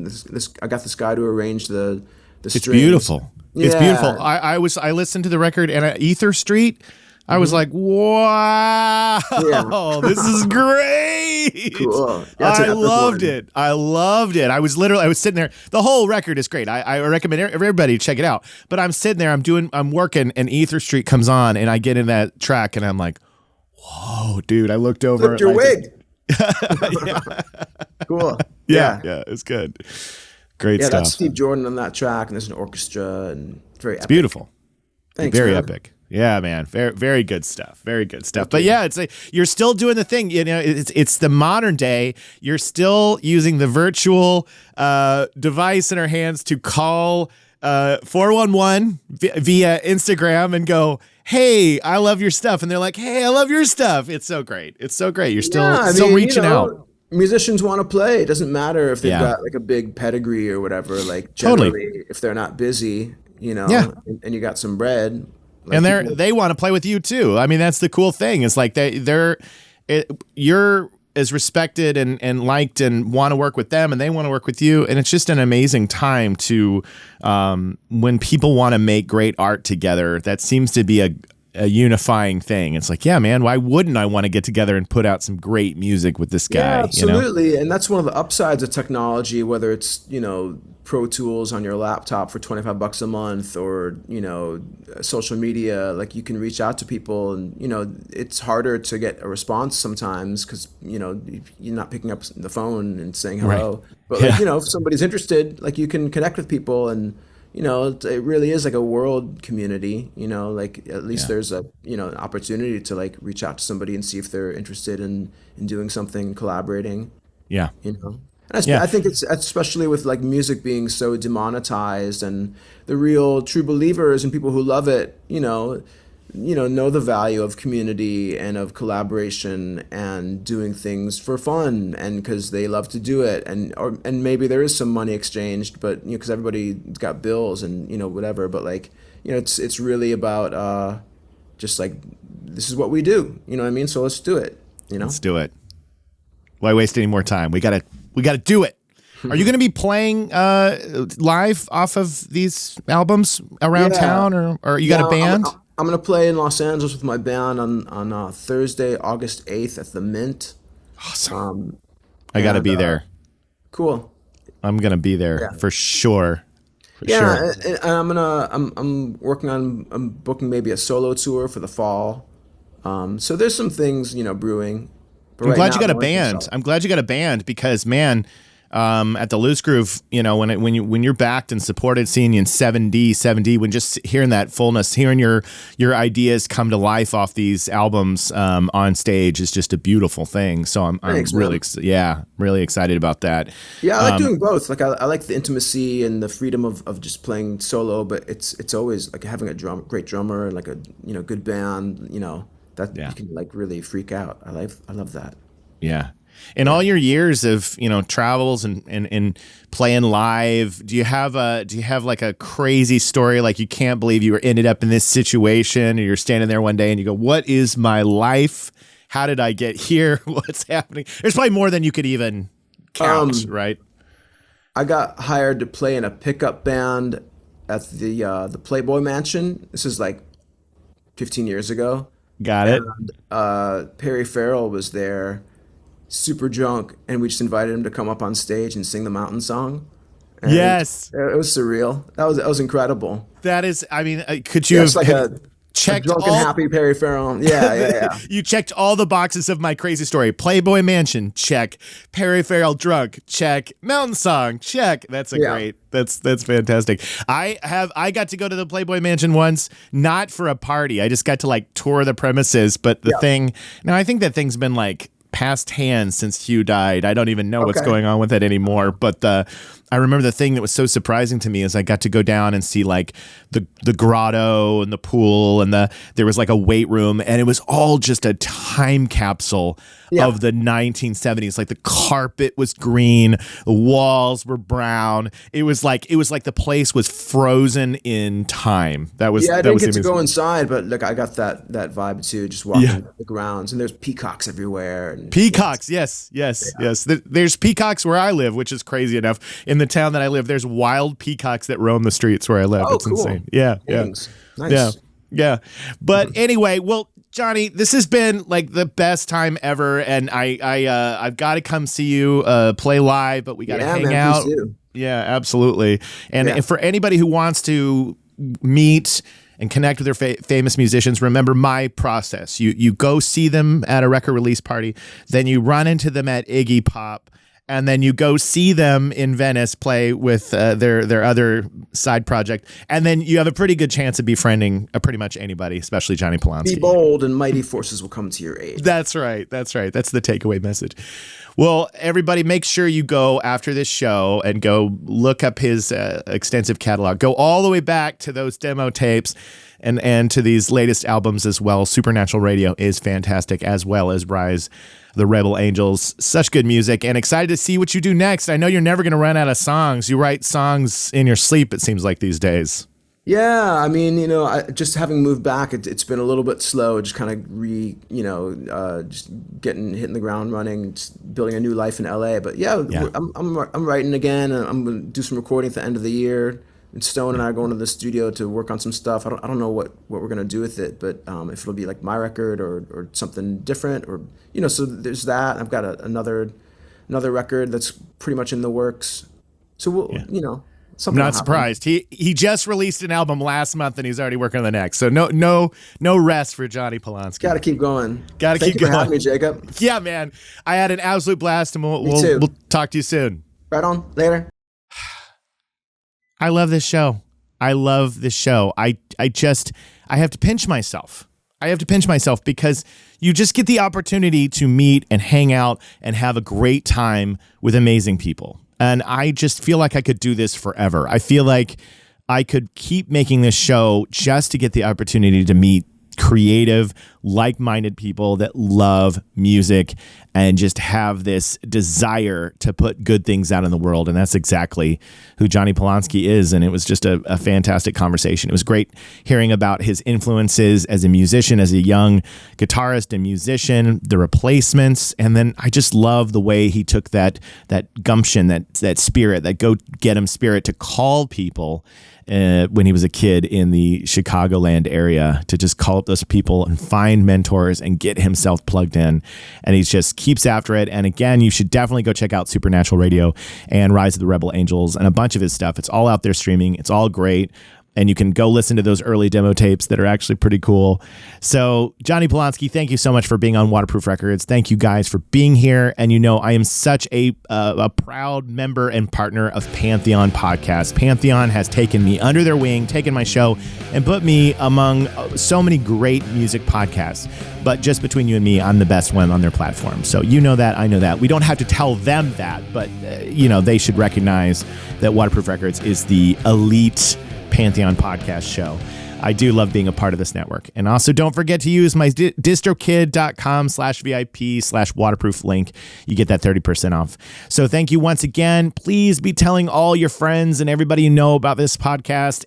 I got this guy to arrange the strings. It's beautiful. Yeah. It's beautiful. I listened to the record and at Ether Street, I was like, wow, this is great. Cool. I loved it. I was sitting there. The whole record is great. I recommend everybody check it out. But I'm sitting there, I'm working, and Ether Street comes on, and I get in that track, and I'm like, whoa, dude. I looked over. Flipped your wig. Cool. Yeah, it's good. Great stuff. That's Steve Jordan on that track, and there's an orchestra, and it's very epic. It's beautiful. Thanks, very man. epic. Yeah, man. Very, very good stuff. Very good stuff. But yeah, it's you're still doing the thing. It's the modern day. You're still using the virtual device in our hands to call 411 via Instagram and go, "Hey, I love your stuff," and they're like, "Hey, I love your stuff." It's so great. It's so great. You're still reaching out. Musicians want to play. It doesn't matter if they've got like a big pedigree or whatever. Like generally, if they're not busy, and you got some bread. Like, and they want to play with you too. I mean, that's the cool thing. It's like you're as respected and liked and want to work with them, and they want to work with you. And it's just an amazing time to when people want to make great art together. That seems to be a unifying thing. It's like, yeah, man, why wouldn't I want to get together and put out some great music with this guy? Yeah, absolutely. And that's one of the upsides of technology, whether it's, Pro Tools on your laptop for $25 a month or, social media, like you can reach out to people and, it's harder to get a response sometimes because, you're not picking up the phone and saying hello. Right. But, if somebody's interested, like you can connect with people and, it really is like a world community, like at least there's a, an opportunity to like reach out to somebody and see if they're interested in doing something, collaborating. Yeah. I think it's especially with like music being so demonetized and the real true believers and people who love it, know the value of community and of collaboration and doing things for fun and because they love to do it and maybe there is some money exchanged, but because everybody's got bills and whatever, but like it's really about just like this is what we do, you know what I mean? So let's do it, Let's do it. Why waste any more time? We gotta do it. Are you going to be playing live off of these albums around town, or you got a band? I'm going to play in Los Angeles with my band on Thursday, August 8th at the Mint. Awesome. I got to be there. Cool. I'm going to be there for sure. Sure. And I'm working on booking maybe a solo tour for the fall. So there's some things, brewing. I'm glad you got a band. I'm glad you got a band because, man, at the Loose Groove, when you're backed and supported, seeing you in 7D, when just hearing that fullness, hearing your ideas come to life off these albums on stage is just a beautiful thing. So I'm really excited about that. Yeah, I like doing both. Like I like the intimacy and the freedom of just playing solo, but it's always like having a great drummer and like a good band. That you can like really freak out. I love that. Yeah. In all your years of travels and playing live, do you have like a crazy story, like you can't believe you ended up in this situation, or you're standing there one day and you go, "What is my life? How did I get here? What's happening?" There's probably more than you could even count, right? I got hired to play in a pickup band at the Playboy Mansion. This is like 15 years ago. Got it. And, Perry Farrell was there, super drunk, and we just invited him to come up on stage and sing the Mountain Song. And yes, it was surreal. That was incredible. That is, I mean, could you have checked a drunk and happy Perry Farrell? Yeah. You checked all the boxes of my crazy story. Playboy Mansion, check. Perry Farrell drunk, check. Mountain Song, check. That's great. That's fantastic. I got to go to the Playboy Mansion once, not for a party. I just got to like tour the premises. But the thing, now I think that thing's been like past hands since Hugh died. I don't even know what's going on with it anymore. But I remember the thing that was so surprising to me is I got to go down and see like the grotto and the pool and there was like a weight room, and it was all just a time capsule of the 1970s. Like the carpet was green, the walls were brown. It was like the place was frozen in time. I didn't get to go inside, but like I got that vibe too. Just walking the grounds, and there's peacocks everywhere. Peacocks, yes. There's peacocks where I live, which is crazy enough. In the town that I live, there's wild peacocks that roam the streets where I live. It's cool. Insane. Yeah. Nice. Yeah. But anyway, well, Jonny, this has been like the best time ever, and I've got to come see you play live, but we got to hang out. Please do. Yeah, absolutely. And for anybody who wants to meet and connect with their famous musicians, remember my process. You go see them at a record release party, then you run into them at Iggy Pop, and then you go see them in Venice play with their other side project, and then you have a pretty good chance of befriending pretty much anybody, especially Jonny Polonsky. Be bold, and mighty forces will come to your aid. That's right. That's the takeaway message. Well, everybody, make sure you go after this show and go look up his extensive catalog. Go all the way back to those demo tapes and to these latest albums as well. Supernatural Radio is fantastic, as well as Rise the Rebel Angels. Such good music, and excited to see what you do next. I know you're never going to run out of songs. You write songs in your sleep, it seems like, these days. Yeah, I mean, just having moved back, it's been a little bit slow, just kind of just hitting the ground running, just building a new life in LA. But I'm writing again, and I'm going to do some recording at the end of the year. And Stone and I are going to the studio to work on some stuff. I don't know what we're going to do with it, but if it'll be like my record or something different, or so there's that. I've got another record that's pretty much in the works. So we'll, I'm not surprised. He just released an album last month, and he's already working on the next. So no rest for Jonny Polonsky. Got to keep going. Got to keep going. Thank you for having me, Jacob. Yeah, man. I had an absolute blast, and we'll talk to you soon. Right on. Later. I love this show. I have to pinch myself. Because you just get the opportunity to meet and hang out and have a great time with amazing people. And I just feel like I could do this forever. I feel like I could keep making this show just to get the opportunity to meet creative, like-minded people that love music and just have this desire to put good things out in the world. And that's exactly who Jonny Polonsky is. And it was just a fantastic conversation. It was great hearing about his influences as a musician, as a young guitarist and musician, the Replacements. And then I just love the way he took that gumption, that spirit, that go-get-em spirit to call people when he was a kid in the Chicagoland area, to just call up those people and find mentors and get himself plugged in. And he just keeps after it. And again, you should definitely go check out Supernatural Radio and Rise of the Rebel Angels and a bunch of his stuff. It's all out there streaming. It's all great. and you can go listen to those early demo tapes that are actually pretty cool. So Jonny Polonsky, thank you so much for being on Waterproof Records. Thank you guys for being here. And I am such a proud member and partner of Pantheon Podcast. Pantheon has taken me under their wing, taken my show, and put me among so many great music podcasts. But just between you and me, I'm the best one on their platform. So you know that, I know that. We don't have to tell them that, but they should recognize that Waterproof Records is the elite Pantheon podcast show. I do love being a part of this network. And also don't forget to use my distrokid.com/VIP/waterproof link. You get that 30% off. So thank you once again. Please be telling all your friends and everybody you know about this podcast.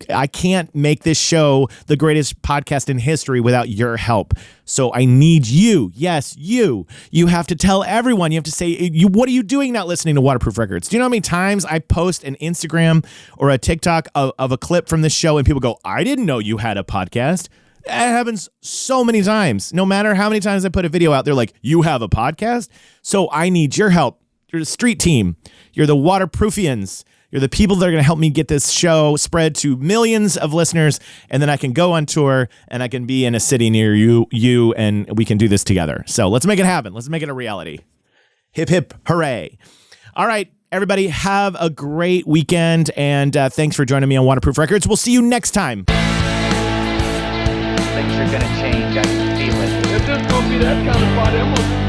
I can't make this show the greatest podcast in history without your help. So I need you. Yes, you. You have to tell everyone. You have to say, what are you doing not listening to Waterproof Records? Do you know how many times I post an Instagram or a TikTok of a clip from this show and people go, I didn't know you had a podcast? That happens so many times. No matter how many times I put a video out, they're like, you have a podcast? So I need your help. You're the street team. You're the Waterproofians. You're the people that are going to help me get this show spread to millions of listeners, and then I can go on tour, and I can be in a city near you, and we can do this together. So let's make it happen. Let's make it a reality. Hip, hip, hooray. All right, everybody, have a great weekend, and thanks for joining me on Waterproof Records. We'll see you next time. Things are gonna change. I can feel it. If this gonna be that kind of party, I'm gonna